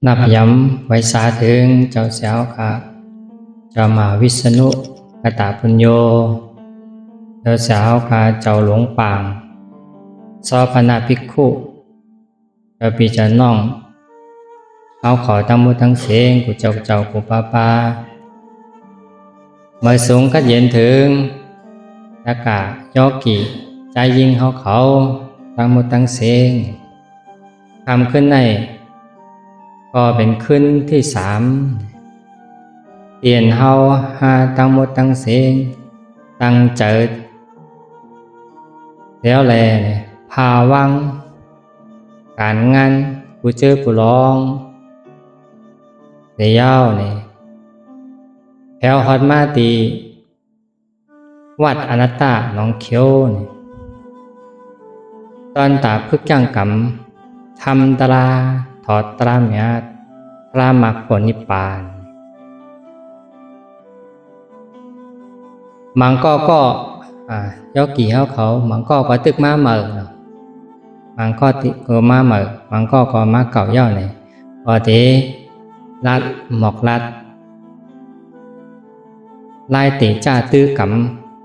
นับย้ำไว้สาถึงเจ้าเสียวค่ะเจ้ามาวิษณุกตาปุญโยเจ้าเสียวค่ะเจ้าหลวงปางสอพนาภิกขุเจ้าปีเจ้าน้องเอาขอตั้งมุทั้งเสียงกูเจ้ากูป้าเมื่อสูงก็เย็นถึงตะกะยอกีใจยิ่งเขาตั้งมุตั้งเสียงทำขึ้นในก็เป็นขึ้นที่สามเตียนเฮาหาตั้งหมดตั้งเสียงตั้งเจิดแล้วแลพาวังการงานผู้เจอผู้ร้องเดียวนี่แถวฮอดมาตีวัดอนัตตาหนองเขียวนี่ตอนตาพึกจังกำทำตราถอดตราเมียตรามรรคผลนิพพานมังก็ยกกี่เขามังก็ตึกมาเหม่อมังก็ติก็มาเหม่อมังก็มาเก่าเย่าเนี่ยพอทีลัดหมอกลัดไล่ตีจ้าตื้อก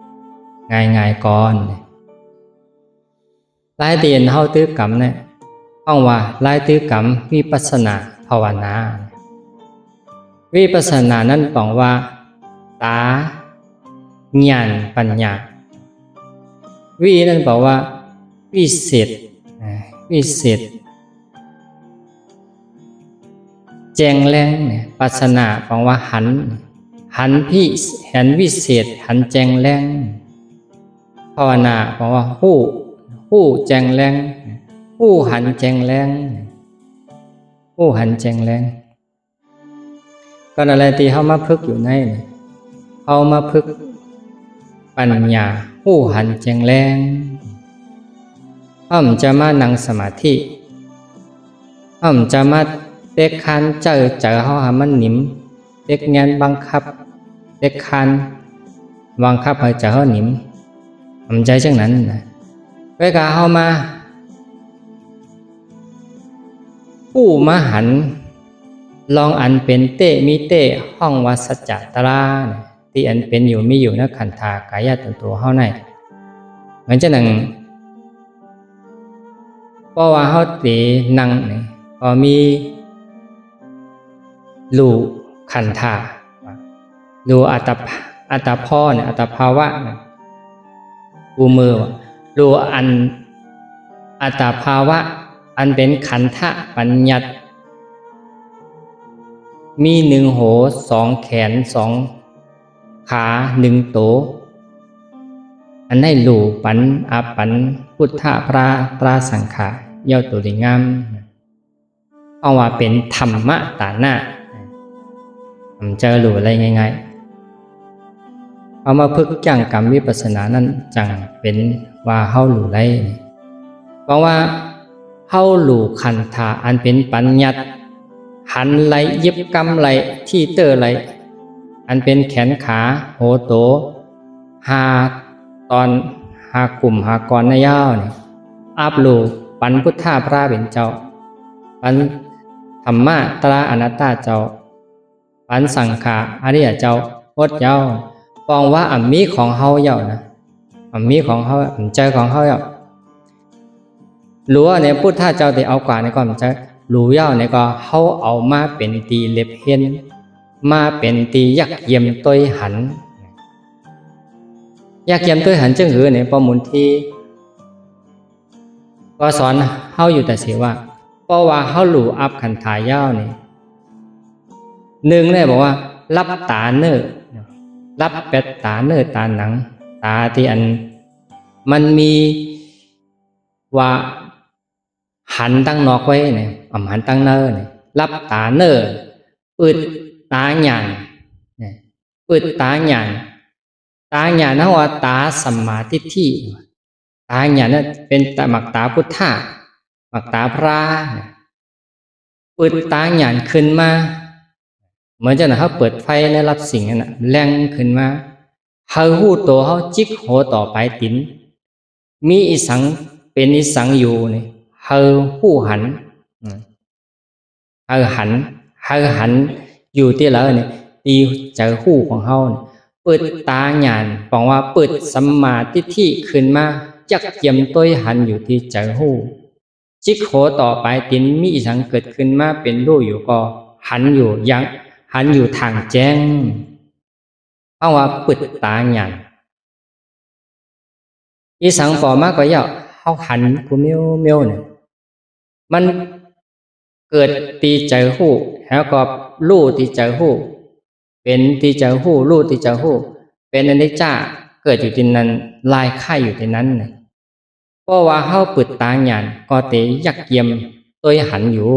ำง่ายก่อนไล่เตียนเฮาตื้อกำเนี่ยห้องว่าไล่ตื้อกำวิปัสสนาภาวนาวิปัสสนานั้นบอกว่าตาญาณปัญญาวินั่นบอกว่าวิเศษแจงแรงเนี่ยปัสสนาบอกว่าหันวิเศษหันแจงแรงภาวนาบอกว่าหู้แจงแรงหู้หันแจงแรงก็อะไรที่เขามาพึกอยู่ในเขามาพึกปัญญาหู้หันแจงแรงจะมานั่งสมาธิจะมาเด็กคันเจอเขาหามันหนิมเด็กงานบังคับเด็กคันบังคับให้เจอเขาหนิมใจจังนั้นนะเวลาเขามาผู้มหันลองอันเป็นเตมีเตห้องวัสัจจตราที่อันเป็นอยู่มีอยู่นักขันธากายตัวเฮาในเหมือนจะนั่งเพราะว่าเฮาตีนั่งนี่ก็มีรูขันธารูอัตพ่อเนี่ยอัตภาวะกูมือรูอันอัตภาวะอันเป็นขันธะปัญญัติมีหนึ่งโหสองแขนสองขาหนึ่งโตอันให้หลู่ปันอาปันพุทธะปราสังขะเย่าตัวดีงามเอาว่าเป็นธรรมะตาหน้าเจอหลู่อะไรง่ายๆเอามาพึกจังกรรมวิปัสสนานั้นจังเป็นว่าเฮาหลู่ไรเพราะว่าเฮาหลู่ขันธาอันเป็นปัญญัติหันไหลยิบกำไหลที่เตอไหลอันเป็นแขนขาโหโตหาตอนหากลุ่มหากรในย่าวนี่อาบหลู่ปันพุทธาพระเป็นเจ้าปันธรรมะตราอนัตตาเจ้าปันสังขาอริยเจ้าโคตรเจ้าปองว่าอัมมีของเฮาเย่านะอัมมีของเฮาใจของเฮาเย่ารู้ว่าเนี่ยพุทธเจ้าที่เอากว่าในก่อนจะรู้เย่าเนี่ยก็เฮาเอามาเป็นตีเล็บเห็นมาเป็นตียักเยี่ยมต้อยหันยักเยี่ยมต้อยหันจึงหือเนี่ยประมุนที่ก็สอนเฮาอยู่แต่เสียว่าเพราะว่าเฮาหลู่อับขันธายาวเนี่ยหนึ่งเนี่ยบอกว่ารับตาเนื้อรับเป็ดตาเนื้อตาหนังตาที่อันมันมีว่าหันตั้งนอกไว้เนี่ยหันตั้งเนอเนี่ยรับตาเนออึดตาหยานเนี่ยอึดตาหยานนั่นว่าตาสัมมาทิฏฐิตาหยานนั่นเป็นตาหมักตาพุทธะหมักตาพระอึดตาหยานขึ้นมาเหมือนจะนะเขาเปิดไฟและรับสิ่งนั้นแรงขึ้นมาเขาหูโตเขาจิกโหต่อไปตินมีอีสังเป็นอีสังอยู่นี่เฮาผู้หัน หันอยู่ที่เราเนี่ยตีเจอหูของเฮาเนี่ยเปิดตาญาณบอกว่าเปิดสัมมาทิฏฐิขึ้นมาจักเยี่ยมต้วยหันอยู่ที่เจอหูจิกโขต่อไปตินมีสังเกิดขึ้นมาเป็นรูปอยู่ก็หันอยู่ยังหันอยู่ทางแจ้งเพราะว่าเปิดตาญาณอีสังปอมากก็ย่อเฮาหันกูเมียวเนี่ยมันเกิดตีเจอหูแล้วก็รู้ตีเจอหูเป็นตีเจอหูรู้ตีเจอหูเป็นอนิจจาเกิดอยู่ที่นั้นลายค่ายอยู่ที่นั้นเนี่ยเพราะว่าเฮาเปิดตาญาณก็เตยักเยี่ยมตัวหันอยู่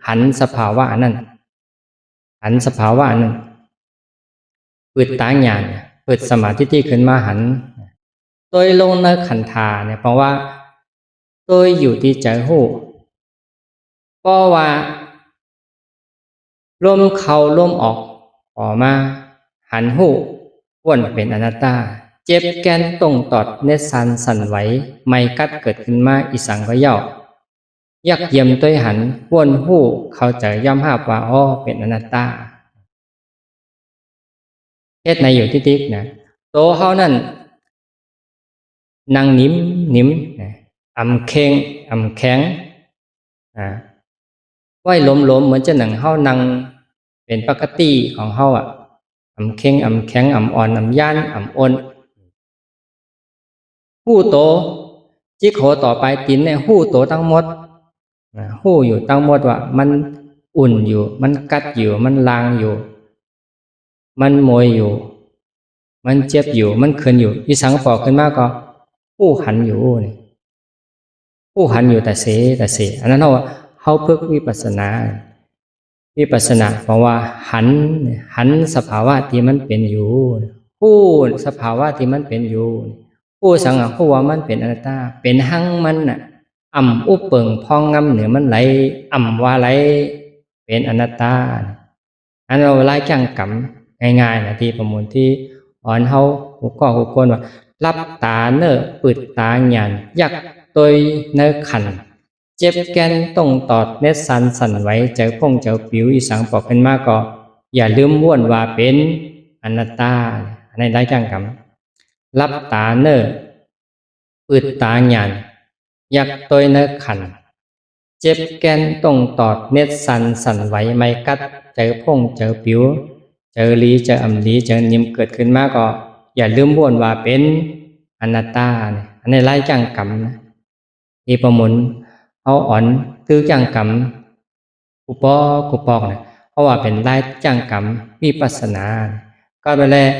หันสภาวะนั้นหันสภาวะนั้นเปิดตาญาณเปิดสมาธิที่ขึ้นมาหันตัวลงในขันธาเนี่ยเพราะว่าตัวอยู่ที่เจอหูเพราะว่าลมเข้าลมออกมาหันหูวนเป็นอนัตตาเจ็บแกนตรงตอดเนสันสั่นไหวไม่กัดเกิดขึ้นมาอีสังก็ย่อยักเยี่ยมตัวหันวนหูเข้าใจย่อมหาบว่าอ๋อเป็นอนัตตาเทศในอยู่ที่ติ๊กนะโตเฮานั่นนั่งนิ่มอำเค็งอำแข็งไหวล้มเหมือนจะหนังเฮานั่งเป็นปกติของเฮาอำเค็งอำแข็งอำอ่อนอำย่านอำอ่อนหู้โตจิโขต่อไปตินเนี่ยหู้โตทั้งหมดหู้อยู่ทั้งหมดว่ามันอุ่นอยู่มันกัดอยู่มันลางอยู่มันโมยอยู่มันเจ็บอยู่มันเขินอยู่อีสังปอกขึ้นมาก็หู้หันอยู่นี่หู้หันอยู่แต่เสอันนั้นเฮาพึกวิปัสสนาเพราะว่าหันสภาวะที่มันเป็นอยู่ผู้สภาวะที่มันเป็นอยู่ผู้สังผู้ว่ามันเป็นอนัตตาเป็นหังมันน่ะอุปเปิงพองงำเหนือมันไหลว่าไหลเป็นอนัตตาอันเราไล่จังกำง่ายๆนะที่ประมวลที่อ่อนเฮาหูก็หูคนว่ารับตาเนอปิดตาหยานยักตัวเนอขันเจ็บแกนตรงตอดเน็ตสั่นไหวเจอพงเจอผิวอีสังปอกขึ้นมาก็อย่าลืมว่นว่าเป็นอนัตตาในไร้จังกำรับตาเนอปิดตาหยานยักตัวเนอขันเจ็บแกนตรงตอดเน็ตสั่นไหวไม่กัดเจอพงเจอผิวเจอลีเจออำลีเจอนิ่มเกิดขึ้นมาก็อย่าลืมว่นว่าเป็นอนัตตาในไร้จังกำนะที่ประมุนเอาอ่อนคือจังกรรมกุปอกเนี่ยเพราะว่าเป็นไล่จังกรรมวิปัสสนาก็ไปแล้ว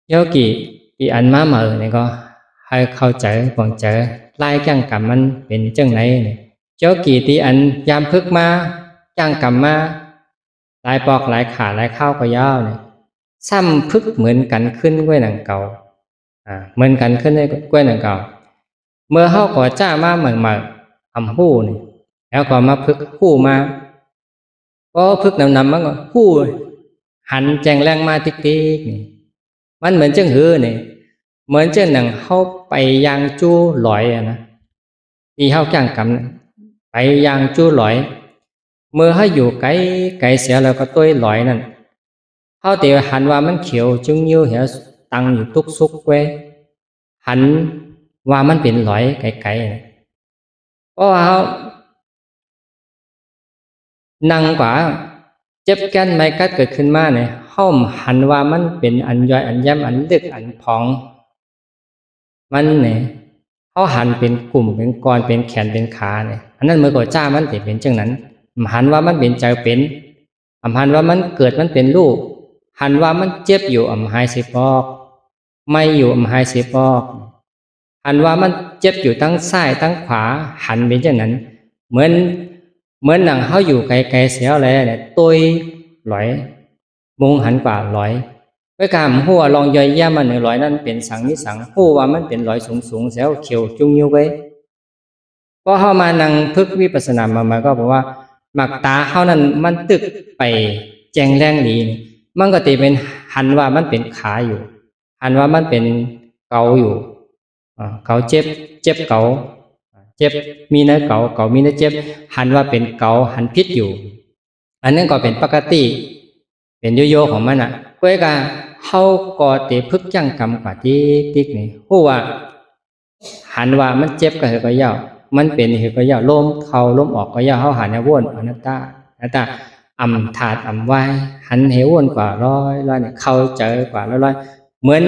โยกีอันมาเหมือเนี่ยก็ให้เข้าใจฟังใจไล่จังกรรมมันเป็นจังไหนเนี่ยโยกีที่อันยามพึกมาจังกรรมมาหลายปอกหลายขาหลายข้าวก็ยาวเนี่ยซ้ำพึกเหมือนกันขึ้นกล้วยหนังเก่าเหมือนกันขึ้นในกล้วยหนังเก่าเมื่อเข้าก่อจ้ามาเหมือนหู้นี่แล้วก็มาพึกหู้มาก็พึกนำมันก็หู้หันแจงแรงมาติ๊กนี่มันเหมือนจังหือนี่เหมือนจังหนังเข้าไปยางจู้ลอยนะที่เข้าจ้างกำไปยางจู้ลอยเมื่อให้อยู่ไกลเสียแล้วก็ต้วยลอยนั่นเข้าเตียวหันว่ามันเขียวจึงยิ้วเหี่ยวตังอยู่ทุกซุกเว้หันว่ามันเป็นลอยไกลเพราะว่านั่งกว่าเจ็บแก้นไม่กัดเกิดขึ้นมาเนี่ยห้อมหันว่ามันเป็นอันย่อยอันย่ำอันลึกอันพองมันเนี่ยเขาหันเป็นกลุ่มเป็นก้อนเป็นแขนเป็นขาเนี่ยอันนั้นเมื่อก่อนจ้ามันติเป็นจังนั้นหันว่ามันเป็นใจเป็นหันว่ามันเกิดมันเป็นลูกหันว่ามันเจ็บอยู่หายสิปอกไม่อยู่หายสิปอกหันว่ามันเจ็บอยู่ทั้งซ้ายทั้งขวาหันเป็นอย่างนั้นเหมือนหนังเขาอยู่ไกลๆเสียแล้วเนี่ยตัวลอยมุงหันกว่าลอยไว้กามหัวลองย่อยแย่มันหนึ่งลอยนั่นเป็นสังนิสังหัวว่ามันเป็นลอยสูงเสียวเขียวจุงยิ้วไว้พอเข้ามานั่งพึกวิปัสสนามาก็บอกว่าหมักตาเขานั้นมันตึกไปแจงแรงดีมันก็ตีเป็นหันว่ามันเป็นขาอยู่หันว่ามันเป็นเกาอยู่เกาเจ็บเกาเจ็บมีเนื้อเกามีเนื้อเจ็บหันว่าเป็นเกาหันพิษอยู่ อันนั้นก็เป็นปกติเป็นโยโย่ของมันก้อยกาเฮาก็เตพึกจังกรรมกว่าติ๊กนี่ฮู้ว่าหันว่ามันเจ็บก็เหอก็ยาวมันเป็นเหอก็ยาวลมเข้าลมออกก็ยาวเฮาหันวนอนัตตาถาดไว้หันเหวนกว่าร้อยเนี่ยเข้าเจอกว่าร้อยเหมือน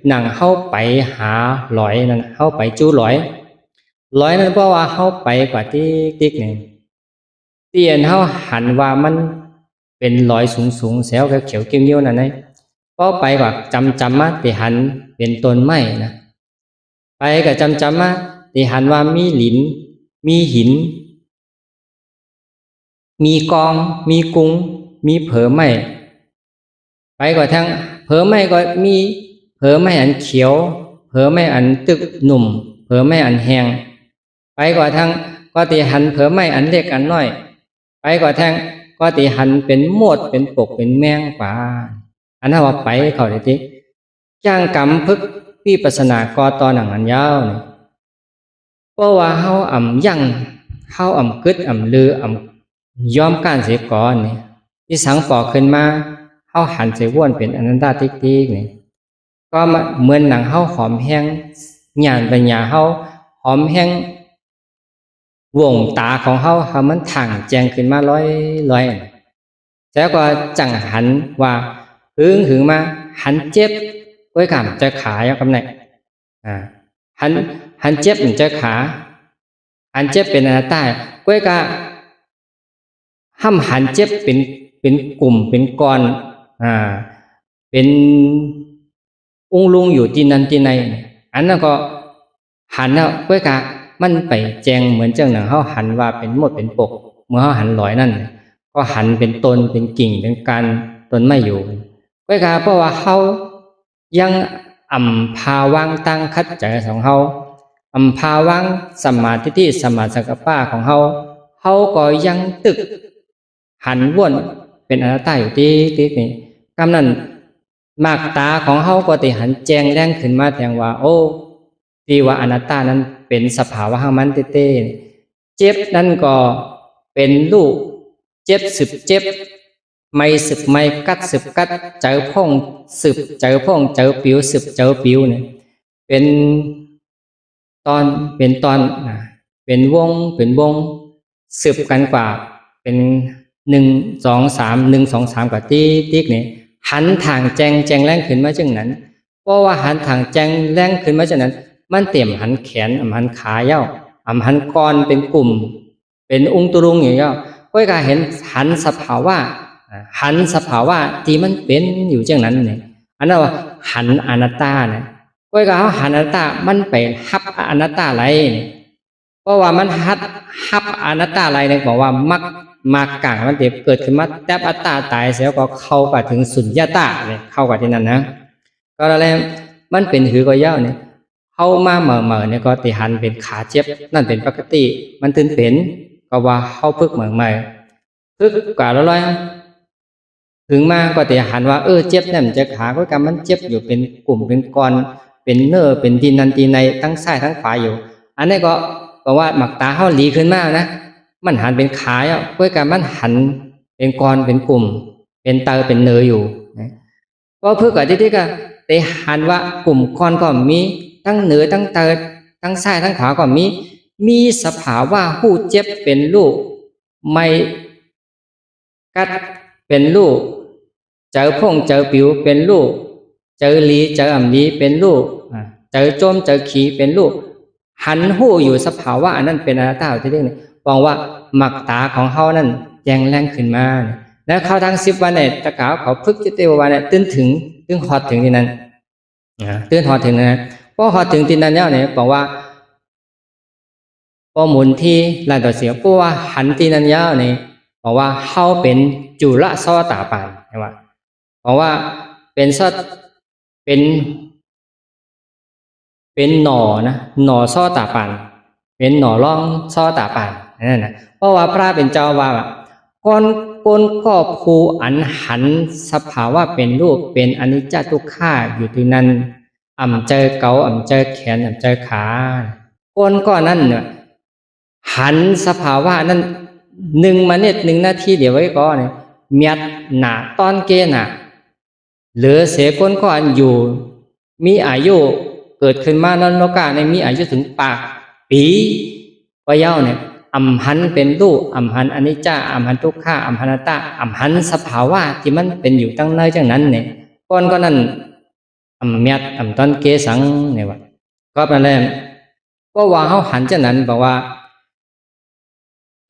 หนังเฮาไปหาหลอยนั่นเฮาไปจู้หลอยนั่นเพราะว่าเฮาไปกว่าติ๊กนี่เตียนเฮาหันว่ามันเป็นรอยสูงแซวเขียวเกี้ยวนั่นไงก็ไปกว่าจำมาติหันเป็นต้นไม้นะไปกับจำมาติหันว่ามีหลินมีหินมีกองมีกุ้งมีเผอไม้ไปกว่าทั้งเผอไม้ก็มีเผอไม้อันเขียวเผอไม้อันตึกหนุ่มเผอไม้อันแห้งไปกว่าทั้งก็ติหันเผอไม้อันเล็กอันน้อยไปกว่าทั้งก็ติหันเป็นหมดเป็นปกเป็นแมงป่าอันนั้นว่าไปเขาได้ติจ้างกรรมพึกวิปัสสนากอตอหนังอันยาวนี่เพราะว่าเฮายั่งเฮากึดลือยอมการเสียก่อนนี่ที่สังปอกขึ้นมาเฮาหันเสียวนเป็นอนันตาติ๊กนี่ก็เหมือนหนังเฮาหอมแห้งหยานปัญญาเฮาหอมแห้งวงตาของเฮามันถ่างแจงขึ้นมาร้อยแล้วก็จังหันว่าหึงมาหันเจ็บก้อยกำจะขาอย่างกำไหนหันเจ็บจะขาหันเจ็บเป็นอนัตตาก้อยกะหันเจ็บเป็นกลุ่มเป็นก้อนเป็นองลุงอยู่ที่นั่นที่ในอันนั้นก็หันแล้วก้อยกะมันไปแจงเหมือนเจ้าหนังเขาหันว่าเป็นหมดเป็นปกเมื่อเขาหันลอยนั่นก็หันเป็นต้นเป็นกิ่งเป็นการต้นไม่อยู่ก้อยกะเพราะว่าเขายังภาวังตั้งคัดใจของเขาภาวังสมาธิที่สมาสังกัปปะของเขาก็ยังตึกหันวนเป็นอนัตตาอยู่ที่นี่กำนั้นมากตาของเขาก็ติหันแจงแรงขึ้นมาแทงว่าโอ้ที่ว่าอนัตตานั้นเป็นสภาวะของมันเต้เจ็บนั่นก็เป็นลูกเจ็บสืบเจ็บไม่สืบไม่กัดสืบกัดเจอพ่องสืบเจอพ่องเจอปิวสืบเจอปิวเนี่ยเป็นตอนเป็นวงสืบกันกว่าเป็น1 2 3กว่าติ๊กเนี่ยหันทางแจงแรงขึ้นมาจังนั้นเพราะว่าหันทางแจงแรงขึ้นมาจังนั้นมันเต็มหันแขนหันขาเย้าหันกรเป็นกลุ่มเป็นองค์ตุรุงอย่างเงี้ยก็จะเห็นหันสภาวะที่มันเป็นอยู่จังนั้นเนี่ยอันนั้นว่าหันอนัตตาเนี่ยก็จะเอาหันอนัตตามันไปฮับอนัตตาอะไรเพราะว่ามันฮับอนัตตาอะไรเนี่ยบอกว่ามักกลางมันเกิดขึ้นมาแทบอัตตาตายเสียก็เข้ากับถึงสุญญตาเนี่ยเข้ากับที่นั่นนะก็แล้วมันเป็นหือก็เย้าเนี่ยเข้ามาเหม่อเนี่ยก็ติหันเป็นขาเจ็บนั่นเป็นปกติมันตื่นเป็นก็ว่าเข้าพึกเหม่อพึกกว่าร้อยถึงมาก็ติหันว่าเจ็บเนี่ยมันจะขาก็กรรมมันเจ็บอยู่เป็นกลุ่มเป็นก้อนเป็นเนื้อเป็นทีนันทีในทั้งซ้ายทั้งขวาอยู่อันนี้ก็บอกว่าหมักตาเข้าหลีขึ้นมากนะมันหันเป็นขาอ่ะเพื่อการมันหันเป็นก้อนเป็นกลุ่มเป็นเตอเป็นเนื้ออยู่ก็เพื่อกับที่ก็แต่หันว่ากลุ่มก้อนก็มีทั้งเนื้อทั้งเตอทั้งซ้ายทั้งขวาก็มีสภาวะหู้เจ็บเป็นลูกไม่กัดเป็นลูกเจอพ่งเจอผิวเป็นลูกเจอลีเจอลีเป็นลูกเจอโจมเจอขีเป็นลูกหันหู้อยู่สภาวะอันนั้นเป็นอนัตตาที่เรียกนี่บอกว่าหมักตาของเขานั่นแจงแรงขึ้นมาแล้วเขาทั้ง10 วันเนี่ยตะกาวเขาพึกจิตเตววันเนี่ยตึงหอดถึงที่นั้นตื่นหอดถึงนะพอหอดถึงที่นั้นแล้วเนี่ยบอกว่าพอหมุนที่ลานต่อเสียเพราะว่าหันที่นั้นแล้วเนี่ยบอกว่าเขาเป็นจุลซอตาปานใช่ไหมบอกว่าเป็นซอเป็นหน่อนะหน่อซอตาปานเป็นหน่อร่องซอตาปานนั่นนะเพราะว่าพระเป็นเจ้าว่าก้นก็ภูอันหันสภาวะเป็นรูปเป็นอนิจจทุกขังอยู่ที่นั้นเจอเกาเจอแขนเจอขาก้นก็นั่นเนี่ยหันสภาวะนั้น 1 นาทีเดี๋ยวไว้ก่อนเมียดหนาตอนเกหนาหรือเสกคนก็อันอยู่มีอายุเกิดขึ้นมานั้นโลกาในมีอายุถึงปากปีว่าเย้าเนี่ยอัมหันเป็นรูปอัมหันอนิจจาอัมหันทุกขาอัมหันอนัตตาอัมหันสภาวะที่มันเป็นอยู่ตั้งในจังนั้นเนี่ยก่อนก็นั้นอัมเมียดอัมตอนเกสังเนี่ยว่าก็เป็นแล้วก็ว่าเขาหันจังนั้นบอกว่า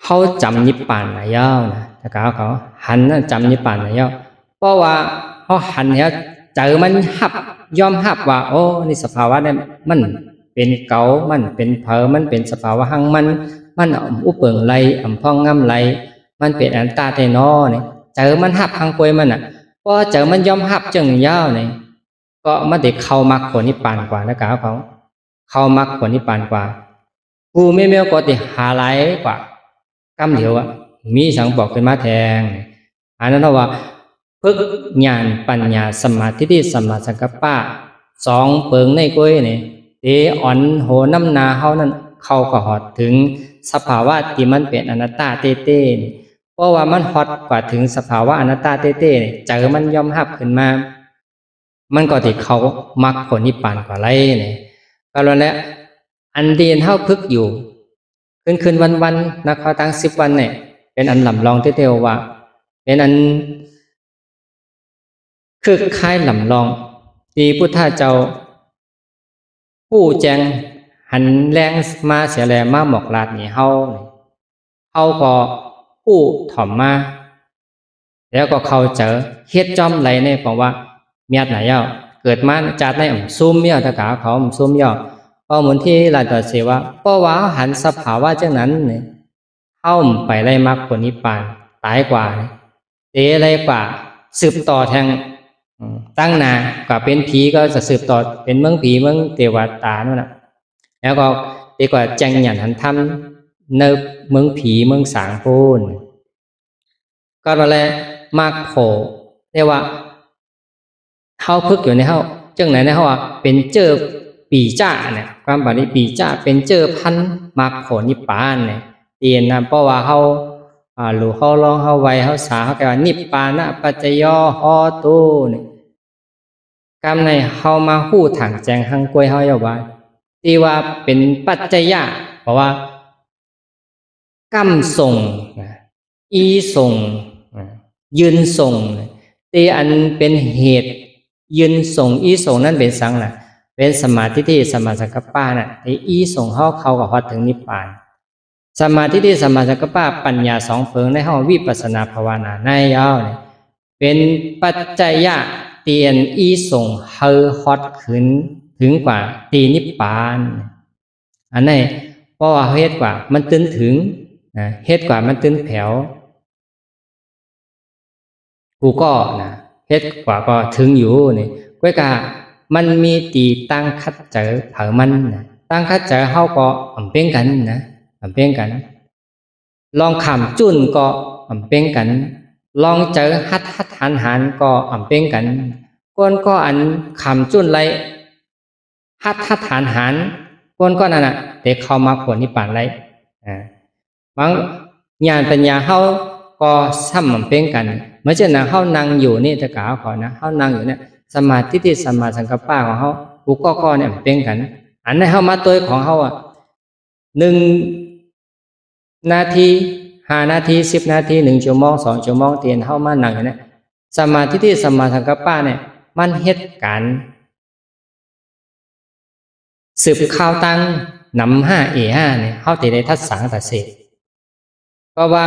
เขาจำนิพพานนะเย้านะแต่เขาหันจำนิพพานนะเย้าเพราะว่าเขาหันเนี่ยเจอมันหับยอมหับว่าโอ้นี่สภาวะเนี่ยมันเป็นเก่ามันเป็นเผอมันเป็นสภาวะหังมันอุปเปิงไหลพ่องง่ำไหลมันเป็นอันตาเตนอเนี่ยเจอมันหับหังกวยมันอ่ะพอเจอมันยอมหับจังเย้าเนี่ยก็มาเด็กเข้ามรรคผลนิพพานกว่านะเขาเข้ามรรคผลนิพพานกว่ากูไม่เมียวก็ติหาไหลกว่ากำเหลียวอ่ะมีสังบอกเป็นมาแทงอันนั้นว่าพึกญาณปัญญาสมาธิสัมมาสังกัปปะ2เปิงในก้อยนี่เออ่อนโหน้ำนาเฮานั้นเข้าก็ฮอดถึงสภาวะที่มันเป็นอนัตตาเต้ๆเพราะว่ามันฮอดกว่าถึงสภาวะอนัตตาเต้ๆนี่เจอมันยอมรับขึ้นมามันก็ที่เขามักผลนิพพานกว่าไรนี่ก็แล้วแหละอันเดียนเฮาพึกอยู่คืนวันๆนักเขาตั้ง10 วันเนี่ยเป็นอันลำลองเต้ๆว่าเป็นอันคือคล้ายลำลองที่พุทธเจ้าผู้แจงหันแรงมาเสียแลมาหมอกลาดนี่เฮาก็ผู้ถ่อมมาแล้วก็เขาเจอเฮ็ดจอมไหลในบอกว่าเมียดไหนเย้าเกิดมาจากในซุ่มเมียวตะกาเขาซุ่มเมียวพอหมุนที่ลานต่อเสว่าเพราะว่าหันสภาวะจังนั้นเนี่ยเข้าไปไล่มรรคผลนิพพานตายกว่าเตะไรกว่าสืบต่อแทงตั้งนาก็เป็นผีก็จะสืบต่อเป็นเมืองผีเมืองเทวตานั่นแหละแล้วก็ดีกว่าแจงหยันหันทำเนิบเมืองผีเมืองสางพูนก็อะไรมากโผเรียกว่าเฮาพึกอยู่ในเฮาจังไหนในเฮาว่าเป็นเจอปีจ้าเนี่ยความบาลีปีจ้าเป็นเจอพันมากโผนิพพานเนี่ยเตียนนะเพราะว่าเฮาหรือเฮาลองเฮาไวเฮาสาเฮาแปลว่านิพพานะปัจจยฮอตูเนี่ยกรรมในเฮามาฮู้ถังแจงหังกวยเฮาอย่าว่าที่ว่าเป็นปัจจยะเพราะว่ากรรมส่งอีส่งยืนส่งตีอันเป็นเหตุยืนส่งอีส่งนั่นเป็นสังน่ะเป็นสมาธิที่สมาสังกัปปะน่ะไออีส่งเข้าก็ฮอดถึงนิพพานสมาธิที่สมาสังกัปปะปัญญา2เพิงในห้องวิปัสสนาภาวนาในยาวเนี่ยเป็นปัจจัยะเตียนอีส่งเฮอฮอดขึ้นถึงกว่าตีนิพพานอันนี้เพราะว่าเฮ็ดกว่ามันตื้นถึงเฮ็ดกว่ามันตื้นแผ่วกูก็นะเฮ็ดกว่าก็ถึงอยู่นี่ก้อยกามันมีตีตั้งคัดเจอเผามันนะตั้งคัดเจอเฮาก็เป้งกันนะเป้งกันลองขำจุ่นก็เป้งกันลองเจอฮัดหันก็เป้งกันก้นก็อันขำจุ่นไรฮัดหันก้นก็นั่นน่ะเด็กเข้ามาผลนิพพานไรบางญาณปัญญาเฮาก็ซ้ำเป้งกันเมื่อเช่นนั้นเฮานั่งอยู่นี่จะกล่าวขอนะเฮานั่งอยู่เนี่ยสมาธิที่สมาสังกัปปะของเฮากูก็เนี่ยเป้งกันอันนี้เฮามาตัวของเฮา1 นาที5 นาที10 นาที1 ชั่วโมง2 ชั่วโมงเตียนเฮามานั่งอยู่เนี่ยสมาธิที่สมาสังกัปปะเนี่ยมันเฮ็ดการสืบข่าวตั้งนำ5 A5เนี่ยเฮาติได้ทัศสังตัดเสกเพราะว่า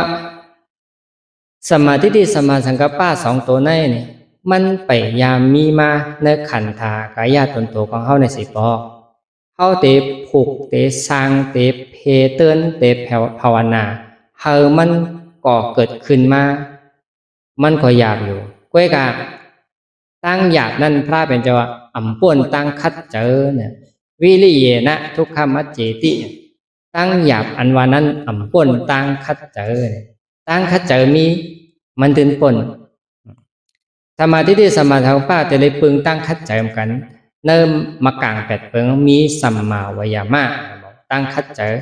สมาธิที่สมาสังกัปปะ2ตัวในนี่มันไปยามมีมาในขันธากายตนโตของเฮาในสิปอเฮาเตผูกเตสร้างเตเพเตือนเตภาวนาเฮามันก่อเกิดขึ้นมามันก็อยากอยู่ก้อยกาตั้งอยากนั่นพระเป็นเจ้าป่วนตั้งคัดเจอเนี่ยวิริเยนะทุกขมัจเจติตั้งอยากอันว่านั้นป่วนตั้งคัดเจอเนี่ยตั้งคัดเจอมีมันตื่นป่นสมาธิที่สมาสังกัปปะจะเลยปึงตั้งคัดเจอกันเนิ่มมากลาง8เปิงมีสัมมาวยามะตั้งคัดเจอ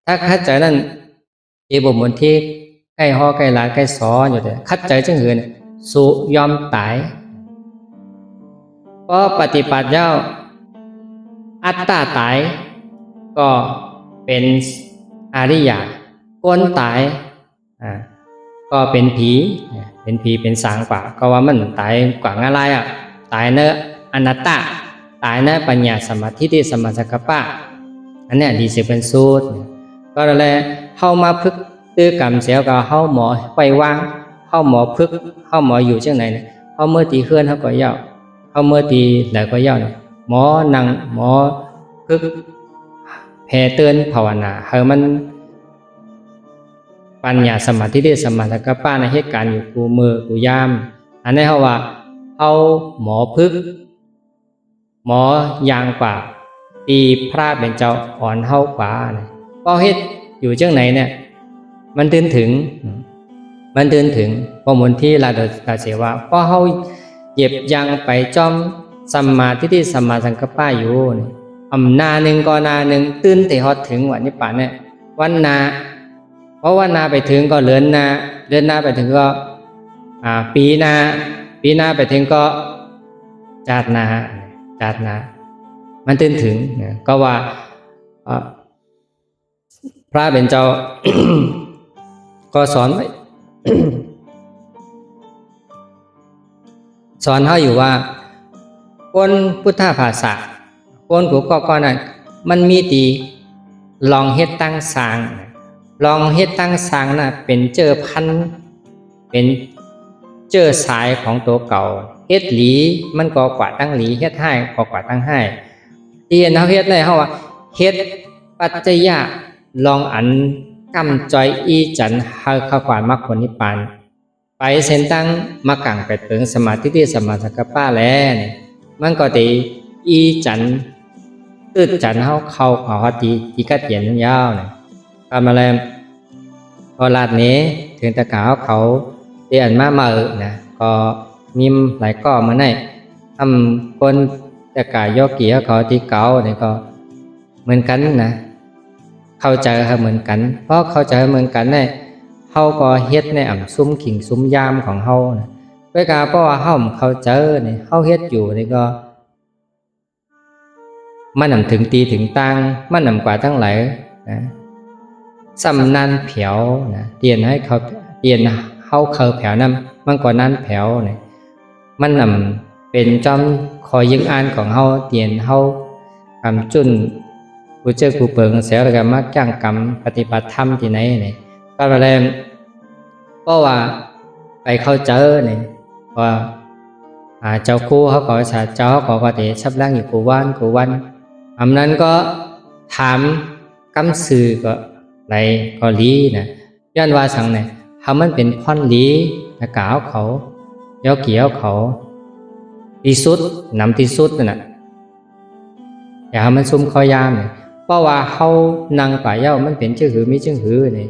ถ้าคัดเจอนั้นเอบมนที่ ใกล้ฮอใกล้หลาใกล้สออยู่แต่คัดใจจังหือเนี่ยสุยอมตายเพราะปฏิปัติเจ้าอัตตาตายก็เป็นอริยะคนตายก็เป็นผีเป็นสางกว่าก็ว่ามันตายกว่าอะไรตายเนอะอนัตตาตายเนอะปัญญาสมาธิที่สมาสังกัปปะอันนี้ดีสิเป็นสูตรก็เลยเข้ามาพึกตื้อกรรมเสียก็เข้าหมอไปวางเข้าหมอพึกเข้าหมออยู่เช่นไหนเนี่ยเข้าเมื่อตีเคลื่อนเขาก็เย่าเข้าเมื่อตีไหลก็เย่าเนี่ยหมอนั่งหมอพึกแผ่เตือนภาวนาให้มันปัญญาสมาธิที่สมาสังกัปปะในเหตุการณ์อยู่กูมือกูยามอันนี้เขาว่าเอาหมอพึกหมอยางกว่าตีพระเป็นเจ้าอ่อนเฮากว่าเนี่ยเพราะเฮ็ดอยู่จังไหนเนี่ยมันตื่นถึงพอมนที่ลาเสวะเพราะเฮาเหยียบยังไปจอมสัมมาทิฏฐิสัมมาสังกัปปะอยู่นี่นาหนึ่งก็นาหนึ่งตื่นแต่ฮอดถึงวันนิพพานเนี่ยวันนาเพราะวันนาไปถึงก็เลือนนาไปถึงก็ปีนาไปถึงก็จาดนามันตื่นถึงก็ว่าพระเป็นเจ้า ก็สอนไว้ สอนเขาอยู่ว่าคนพุทธภาษาคนกูก็นั่นมันมีตีลองเฮ็ดตั้งสร้างลองเฮ็ดตั้งสร้างน่ะเป็นเจอพันเป็นเจอสายของตัวเก่าเฮ็ดหลีมันก็กว่าตั้งหลีเฮ็ดให้ก็กว่าตั้งให้ที่เห็นเขาเฮ็ดเลยเขาว่าเฮ็ดปัจจยะลองอันกำจอยอีจันเฮาเข้ากว่ามรรคผลนิพพานไปเส้นตั้งมากังไปถึงสมาธิที่สมาสังกัปปะแล้วเนี่ยมันก็ตีอีจันตืดจันเฮาเข้าขอตีกะเตียนยาวเนี่ยทำอะไรพอลาดนี้ถึงตะกาวเขาเตียนมาเมื่อนะก็มีหลายก้อมาในทำคนตะกายโยกีเขาที่เก่าเนี่ยก็เหมือนกันนะเข้าใจเหมือนกันเพราะเข้าใจเหมือนกันเนี่ยเขาก็เฮ็ดในซุ้มขิงซุ้มยามของเขานะเวลาเพราะว่าเขาเจอเนี่ยเขาเฮ็ดอยู่นี่ก็มันถึงตีถึงตังมันกว่าทั้งหลายนะสำนันแผวนะเตียนให้เขาเตียนเขาเคยแผวนั่นมันกว่านั้นแผวเนี่ยมันเป็นจอมคอยยึงอ่านของเขาเตียนเขาจุนกูเจอกูเปิงเสียแล้วก็มักจ้างกรรมปฏิบัติธรรมที่ไหนเนี่ยก็อะไรเพราะว่าไปเข้าเจอเนี่ยว่าเจ้าคู่เขาก็สาเจ้าเขาก็เตะชับล่างอยู่กูวันอันนั้นก็ถามกำสื่อก็ไรก็ลีนะย้อนว่าสั่งเนี่ยเขามันเป็นพ่อนลีนะกาวเขาเย้าเกี่ยวเขาที่สุดนำที่สุดน่ะอย่ามันซุ่มคอยามเนี่ยเพราะว่าเขานั่งป่าเย้ามันเป็นชื่อหือไม่ชื่อหือเนี่ย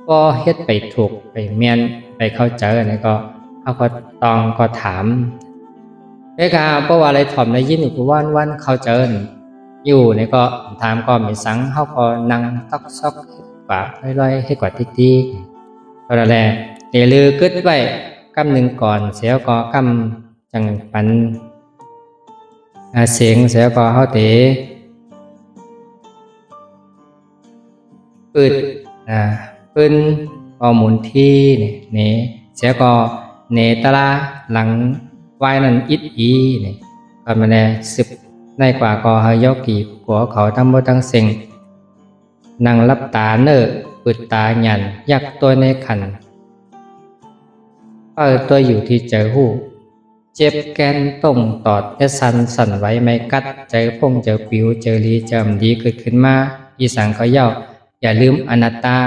ก็เฮ็ดไปถูกไปเมียนไปเข้าเจอเนี่ยก็เขาก็ตองก็ถามเอ้ค่ะเพราะว่าอะไรถ่อมได้ยินอยู่วันเข้าเจออยู่เนี่ยก็ถามก็มีสังเขาก็นั่งตอกซอกกว่าลอยๆให้กว่าติ๊กก็แล้วแหละเดี๋ยวลือกึดไว้กำหนึ่งก่อนเสียก็กำจังปันเสียงเสียก็เขาเตะปืนก็หมุนที่เนี่ยเสียก็เนตละหลังไว้นั่นอิดอีเนี่ยก็มาแน่สิบในกว่าก็เฮยกกีหัวเขาทั้งหมดทั้งสิ่งนั่งรับตาเนอปิดตาหยันยักตัวในขันตัวอยู่ที่เจอหูเจ็บแกนต้งตอดสั่นไว้ไม่กัดเจอพงเจอปิวเจอลีเจอมดีเกิดขึ้นมาอีสังก็เย่าอย่าลืมอนัตตา